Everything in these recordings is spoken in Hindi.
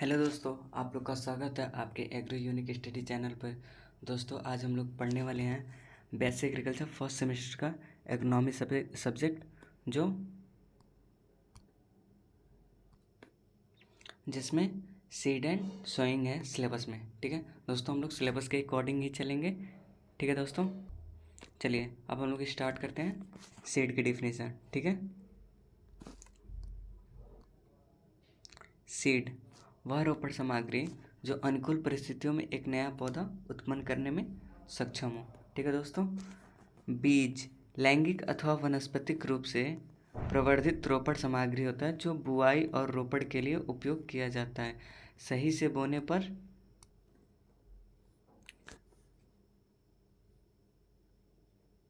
हेलो दोस्तों, आप लोग का स्वागत है आपके एग्रो यूनिक स्टडी चैनल पर। दोस्तों, आज हम लोग पढ़ने वाले हैं बेसिक एग्रीकल्चर फर्स्ट सेमेस्टर का इकोनॉमी सब्जेक्ट जिसमें सीड एंड सोइंग है सिलेबस में। ठीक है दोस्तों, हम लोग सिलेबस के अकॉर्डिंग ही चलेंगे। ठीक है दोस्तों, चलिए अब हम लोग स्टार्ट करते हैं सीड की डिफिनीशन। ठीक है, सीड वह रोपण सामग्री जो अनुकूल परिस्थितियों में एक नया पौधा उत्पन्न करने में सक्षम हो। ठीक है दोस्तों, बीज लैंगिक अथवा वनस्पतिक रूप से प्रवर्धित रोपण सामग्री होता है जो बुआई और रोपण के लिए उपयोग किया जाता है। सही से बोने पर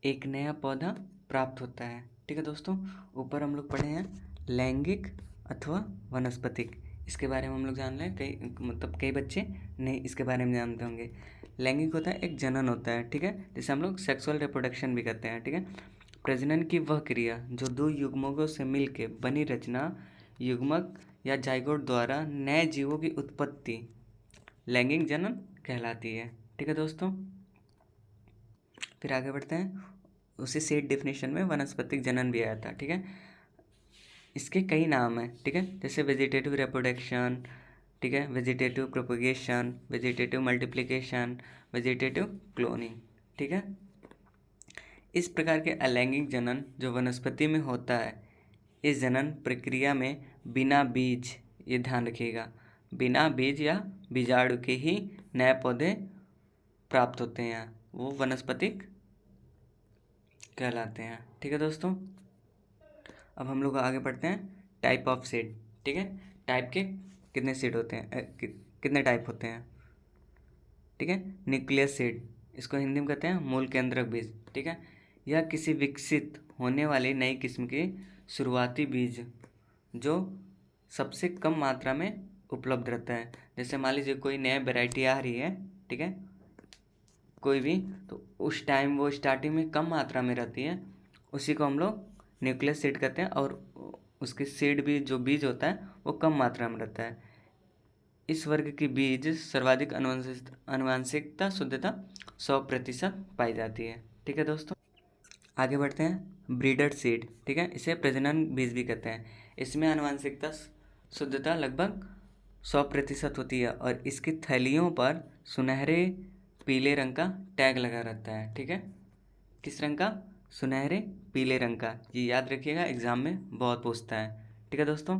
एक नया पौधा प्राप्त होता है। ठीक है दोस्तों, ऊपर हम लोग पढ़े हैं लैंगिक अथवा वनस्पतिक। इसके बारे में हम लोग जान लें, कई बच्चे नहीं इसके बारे में जानते होंगे। लैंगिक होता है एक जनन होता है, ठीक है, जिसे हम लोग सेक्सुअल रिप्रोडक्शन भी कहते हैं। ठीक है, प्रजनन की वह क्रिया जो दो युग्मकों से मिलकर बनी रचना युग्मक या जाइगोट द्वारा नए जीवों की उत्पत्ति लैंगिक जनन कहलाती है। ठीक है दोस्तों, फिर आगे बढ़ते हैं। उसी सेट डेफिनेशन में वनस्पतिक जनन भी आया था। ठीक है, इसके कई नाम हैं। ठीक है, जैसे वेजिटेटिव रिप्रोडक्शन, ठीक है, vegetative propagation, vegetative multiplication, vegetative cloning. ठीक है, इस प्रकार के अलैंगिक जनन जो वनस्पति में होता है, इस जनन प्रक्रिया में बिना बीज, ये ध्यान रखिएगा, बिना बीज या बीजाणु के ही नए पौधे प्राप्त होते हैं, वो वनस्पतिक कहलाते हैं। ठीक है दोस्तों, अब हम लोग आगे बढ़ते हैं टाइप ऑफ सीड। ठीक है, टाइप के कितने सीड होते हैं, कितने टाइप होते हैं। ठीक है, न्यूक्लियस सीड, इसको हिंदी में कहते हैं मूल केंद्रक बीज। ठीक है, यह किसी विकसित होने वाली नई किस्म के शुरुआती बीज जो सबसे कम मात्रा में उपलब्ध रहता है। जैसे मान लीजिए कोई नया वैरायटी आ रही है, ठीक है, कोई भी, तो उस टाइम वो स्टार्टिंग में कम मात्रा में रहती है, उसी को हम लोग न्यूक्लियस सीड कहते हैं। और उसके सीड भी जो बीज होता है वो कम मात्रा में रहता है। इस वर्ग की बीज सर्वाधिक आनुवंशिकता शुद्धता 100% पाई जाती है। ठीक है दोस्तों, आगे बढ़ते हैं ब्रीडर सीड। ठीक है, इसे प्रजनन बीज भी कहते हैं। इसमें आनुवंशिकता शुद्धता लगभग 100% होती है और इसकी थैलियों पर सुनहरे पीले रंग का टैग लगा रहता है। ठीक है, किस रंग का? सुनहरे पीले रंग का। ये याद रखिएगा, एग्जाम में बहुत पूछता है। ठीक है दोस्तों,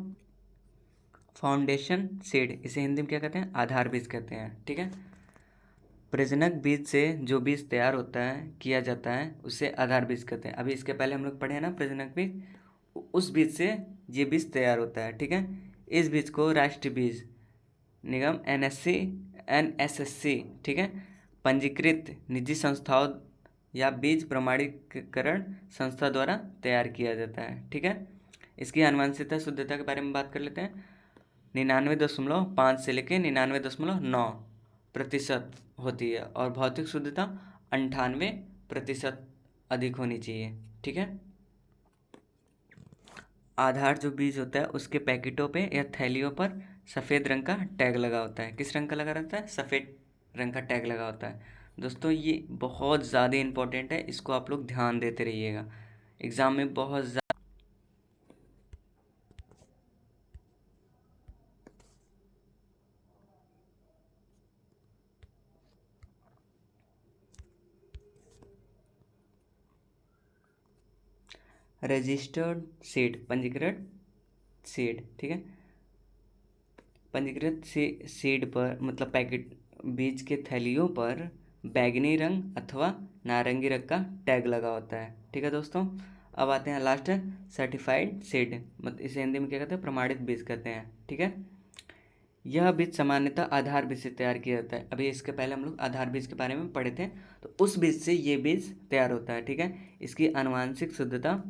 फाउंडेशन सीड, इसे हिंदी में क्या कहते हैं? आधार बीज कहते हैं। ठीक है, प्रजनक बीज से जो बीज तैयार होता है, किया जाता है, उसे आधार बीज कहते हैं। अभी इसके पहले हम लोग पढ़े हैं ना प्रजनक बीज, उस बीज से ये बीज तैयार होता है। ठीक है, इस बीज को राष्ट्रीय बीज निगम NSSC, ठीक है, पंजीकृत निजी संस्थाओं या बीज प्रमाणीकरण संस्था द्वारा तैयार किया जाता है। ठीक है, इसकी आनुवंशिकता शुद्धता के बारे में बात कर लेते हैं। 99.5 से लेकर 99.9% होती है और भौतिक शुद्धता 98% अधिक होनी चाहिए। ठीक है, आधार जो बीज होता है उसके पैकेटों पे या थैलियों पर सफ़ेद रंग का टैग लगा होता है। किस रंग का लगा रहता है? सफ़ेद रंग का टैग लगा होता है। दोस्तों, ये बहुत ज़्यादा इम्पोर्टेंट है, इसको आप लोग ध्यान देते रहिएगा, एग्ज़ाम में बहुत ज़्यादा। रजिस्टर्ड सीड, पंजीकृत सीड। ठीक है, पंजीकृत सीड पर मतलब पैकेट बीज के थैलियों पर बैगनी रंग अथवा नारंगी रंग का टैग लगा होता है। ठीक है दोस्तों, अब आते हैं लास्ट सर्टिफाइड सीड, मतलब इसे हिंदी में क्या कहते हैं? प्रमाणित बीज कहते हैं। ठीक है, यह बीज सामान्यतः आधार बीज से तैयार किया जाता है। अभी इसके पहले हम लोग आधार बीज के बारे में पढ़े थे, तो उस बीज से ये बीज तैयार होता है। ठीक है, इसकी आनुवांशिक शुद्धता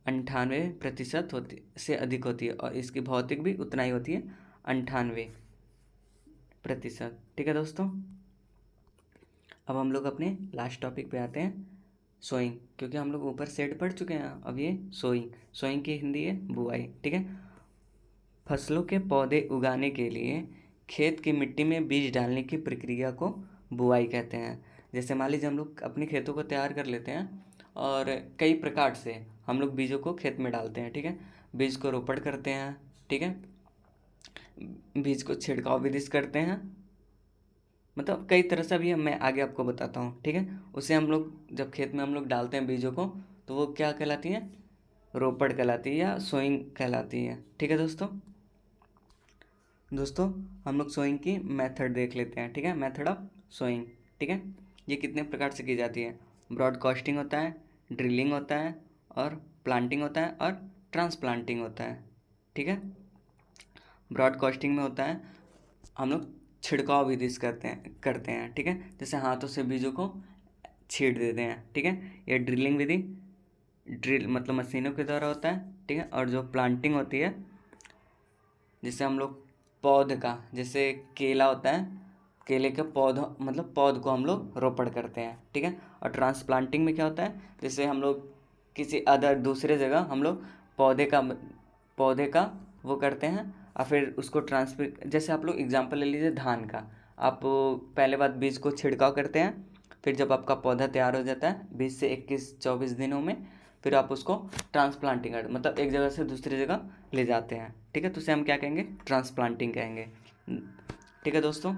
98% होती से अधिक होती है और इसकी भौतिक भी उतना ही होती है, 98%। ठीक है दोस्तों, अब हम लोग अपने लास्ट टॉपिक पे आते हैं, सोइंग। क्योंकि हम लोग ऊपर सेट पढ़ चुके हैं, अब ये सोइंग की हिंदी है बुआई। ठीक है, फसलों के पौधे उगाने के लिए खेत की मिट्टी में बीज डालने की प्रक्रिया को बुआई कहते हैं। जैसे मान लीजिए हम लोग अपने खेतों को तैयार कर लेते हैं और कई प्रकार से हम लोग बीजों को खेत में डालते हैं, ठीक है। बीज को रोपण करते हैं, ठीक है। बीज को छिड़काव विधि से करते हैं, मतलब कई तरह से भी मैं आगे आपको बताता हूँ, ठीक है। उसे हम लोग जब खेत में हम लोग डालते हैं बीजों को, तो वो क्या कहलाती हैं, रोपड़ कहलाती है या सोइंग कहलाती है, ठीक है दोस्तों। दोस्तों हम लोग सोइंग की मेथड देख लेते हैं, ठीक है। मेथड ऑफ सोइंग, ठीक है। ये कितने प्रकार से की जाती है। ब्रॉडकास्टिंग होता है, ड्रिलिंग होता है, और प्लांटिंग होता है, और ट्रांसप्लांटिंग होता है, ठीक है। ब्रॉडकास्टिंग में होता है हम लोग छिड़काव विधि से करते हैं, ठीक है। जैसे हाथों से बीजों को छींट देते हैं, ठीक है। ये ड्रिलिंग विधि, ड्रिल मतलब मशीनों के द्वारा होता है, ठीक है। और जो प्लांटिंग होती है, जिससे हम लोग पौध का, जैसे केला होता है, केले के पौधों मतलब पौध को हम लोग रोपण करते हैं, ठीक है। और ट्रांसप्लांटिंग में क्या होता है, जैसे हम लोग किसी अदर दूसरे जगह हम लोग पौधे का वो करते हैं, और फिर उसको ट्रांसफर, जैसे आप लोग एग्जांपल ले लीजिए धान का। आप पहले बार बीज को छिड़काव करते हैं, फिर जब आपका पौधा तैयार हो जाता है 20 से 21-24 दिनों में, फिर आप उसको ट्रांसप्लांटिंग कर, मतलब एक जगह से दूसरी जगह ले जाते हैं, ठीक है। तो उसे हम क्या कहेंगे, ट्रांसप्लांटिंग कहेंगे, ठीक है दोस्तों।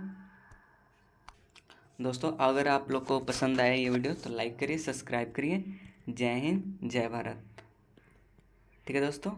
दोस्तों अगर आप लोग को पसंद आया ये वीडियो तो लाइक करिए, सब्सक्राइब करिए। जय हिंद, जय भारत, ठीक है दोस्तों।